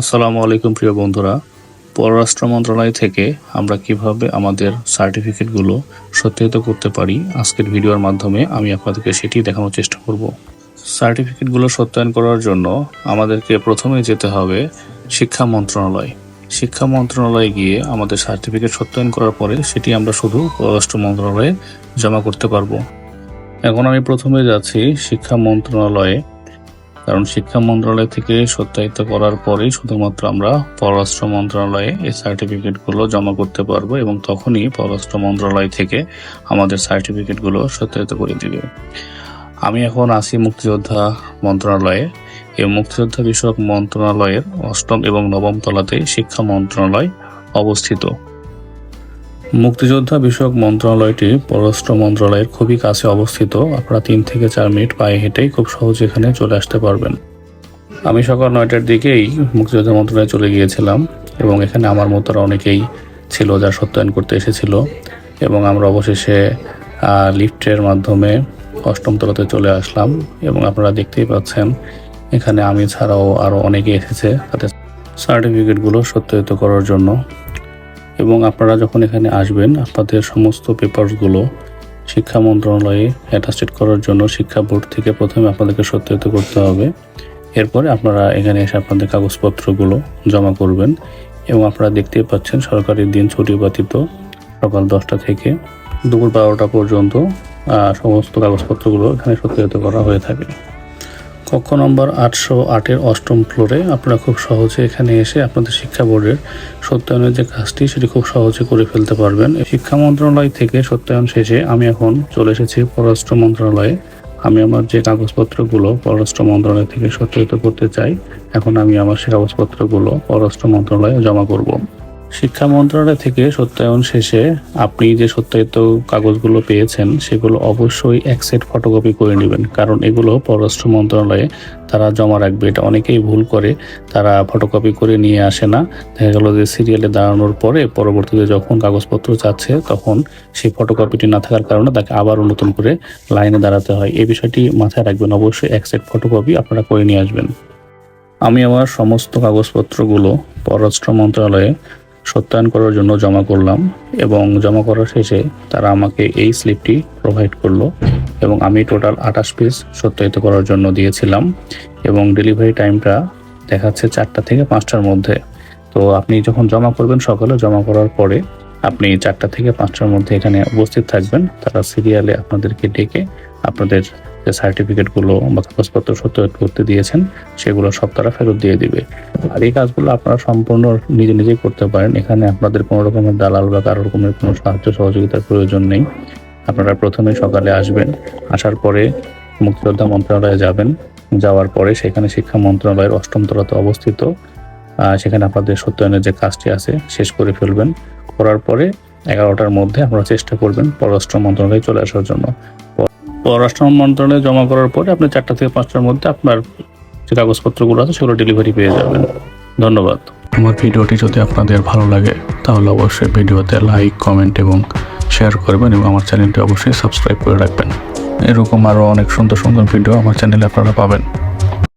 আসসালামু আলাইকুম প্রিয় বন্ধুরা। পররাষ্ট্র মন্ত্রণালয় থেকে আমরা কিভাবে আমাদের সার্টিফিকেটগুলো সত্যায়িত করতে পারি, আজকের ভিডিওর মাধ্যমে আমি আপনাদেরকে সেটি দেখানোর চেষ্টা করব। সার্টিফিকেটগুলো সত্যায়ন করার জন্য আমাদেরকে প্রথমে যেতে হবে শিক্ষা মন্ত্রণালয়। শিক্ষা মন্ত্রণালয়ে গিয়ে আমাদের সার্টিফিকেট সত্যায়ন করার পরে সেটি আমরা শুধু পররাষ্ট্র মন্ত্রণালয়ে জমা করতে পারবো। এখন আমি প্রথমে যাচ্ছি শিক্ষা মন্ত্রণালয়ে, কারণ শিক্ষা মন্ত্রণালয় থেকে সত্যায়িত করার পরেই শুধুমাত্র আমরা পররাষ্ট্র মন্ত্রণালয়ে এই সার্টিফিকেটগুলো জমা করতে পারবো এবং তখনই পররাষ্ট্র মন্ত্রণালয় থেকে আমাদের সার্টিফিকেটগুলো সত্যায়িত করে দিবে। আমি এখন আছি মুক্তিযোদ্ধা মন্ত্রণালয়ে। এই মুক্তিযোদ্ধা বিষয়ক মন্ত্রণালয়ের 8ম এবং 9ম তলাতে শিক্ষা মন্ত্রণালয় অবস্থিত। মুক্তিযোদ্ধা বিষয়ক মন্ত্রণালয়টি পররাষ্ট্র মন্ত্রণালয়ের খুবই কাছে অবস্থিত। আপনারা 3 থেকে 4 মিনিট পায়ে হেঁটেই খুব সহজে এখানে চলে আসতে পারবেন। আমি সকাল 9টার দিকেই মুক্তিযোদ্ধা মন্ত্রণালয়ে চলে গিয়েছিলাম এবং এখানে আমার মতো অনেকেই ছিল যা সত্যায়ন করতে এসেছিল এবং আমরা অবশেষে লিফটের মাধ্যমে 8ম তলাতে চলে আসলাম এবং আপনারা দেখতেই পাচ্ছেন এখানে আমি ছাড়াও আরও অনেকে এসেছে তাদের সার্টিফিকেটগুলো সত্যায়িত করার জন্য। এবং আপনারা যখন এখানে আসবেন আপনাদের সমস্ত পেপারসগুলো শিক্ষা মন্ত্রণালয়ে অ্যাটাস্টেড করার জন্য শিক্ষা বোর্ড থেকে প্রথমে আপনাদেরকে সত্যায়িত করতে হবে। এরপরে আপনারা এখানে এসে আপনাদের কাগজপত্রগুলো জমা করবেন এবং আপনারা দেখতেই পাচ্ছেন সরকারি দিন ছুটি ব্যতীত সকাল 10টা থেকে দুপুর 12টা পর্যন্ত সমস্ত কাগজপত্রগুলো এখানে সত্যায়িত করা হয়ে থাকে। কক্ষ নম্বর 808-এর 8ম ফ্লোরে আপনারা খুব সহজে এখানে এসে আপনাদের শিক্ষা বোর্ডের সত্যায়নের যে কাজটি সেটি খুব সহজে করে ফেলতে পারবেন। শিক্ষা মন্ত্রণালয় থেকে সত্যায়ন শেষে আমি এখন চলে এসেছি পররাষ্ট্র মন্ত্রণালয়ে। আমি আমার যে কাগজপত্রগুলো পররাষ্ট্র মন্ত্রণালয় থেকে সত্যায়িত করতে চাই, এখন আমি আমার সেই কাগজপত্রগুলো পররাষ্ট্র মন্ত্রণালয়ে জমা করব। শিক্ষা মন্ত্রণালয় থেকে সত্যায়ন শেষে আপনি যে সত্যায়িত কাগজগুলো পেয়েছেন সেগুলো অবশ্যই এক সেট ফটোকপি করে নেবেন, কারণ এগুলো পররাষ্ট্র মন্ত্রণালয়ে তারা জমা রাখবে। এটা অনেকেই ভুল করে, তারা ফটোকপি করে নিয়ে আসে না। দেখা গেল যে সিরিয়ালে দাঁড়ানোর পরে পরবর্তীতে যখন কাগজপত্র চাচ্ছে তখন সেই ফটোকপিটি না থাকার কারণে তাকে আবারও নতুন করে লাইনে দাঁড়াতে হয়। এই বিষয়টি মাথায় রাখবেন, অবশ্যই এক সেট ফটোকপি আপনারা করে নিয়ে আসবেন। আমি আমার সমস্ত কাগজপত্রগুলো পররাষ্ট্র মন্ত্রণালয়ে সত্যায়ন করার জন্য জমা করলাম এবং জমা করার শেষে তারা আমাকে এই স্লিপটি প্রোভাইড করলো এবং আমি টোটাল 28 পিস সত্যায়িত করার জন্য দিয়েছিলাম এবং ডেলিভারি টাইমটা দেখাচ্ছে 4টা থেকে 5টার মধ্যে। তো আপনি যখন জমা করবেন সকালে, জমা করার পরে আপনি 4টা থেকে 5টার মধ্যে এখানে উপস্থিত থাকবেন। তারা সিরিয়ালে আপনাদেরকে ডেকে আপনাদের যে সার্টিফিকেটগুলো বা কাগজপত্র সত্যায়িত করতে দিয়েছেন সেগুলো সব তারা ফেরত দিয়ে দিবে। আর এই কাজগুলো আপনারা সম্পূর্ণ নিজে নিজেই করতে পারেন। এখানে আপনাদের কোনো রকমের দালাল বা কারো রকমের কোনো সাহায্য সহযোগিতার প্রয়োজন নেই। আপনারা প্রথমে সকালে আসবেন, আসার পরে মুক্তিযোদ্ধা মন্ত্রণালয়ে যাবেন, যাওয়ার পরে সেখানে শিক্ষা মন্ত্রণালয়ের 8ম তলাতে অবস্থিত সেখানে আপনাদের সত্যায়নের যে কাজটি আছে শেষ করে ফেলবেন। করার পরে 11টার মধ্যে আপনারা চেষ্টা করবেন পররাষ্ট্র মন্ত্রণালয়ে চলে আসার জন্য। পররাষ্ট্র মন্ত্রণালয়ে জমা করার পরে আপনি 4টা থেকে 5টার মধ্যে আপনার যে কাগজপত্রগুলো আছে সেগুলো ডেলিভারি পেয়ে যাবেন। ধন্যবাদ। আমার ভিডিওটি যদি আপনাদের ভালো লাগে তাহলে অবশ্যই ভিডিওতে লাইক, কমেন্ট এবং শেয়ার করবেন এবং আমার চ্যানেলটি অবশ্যই সাবস্ক্রাইব করে রাখবেন। এরকম আরও অনেক সুন্দর সুন্দর ভিডিও আমার চ্যানেলে আপনারা পাবেন।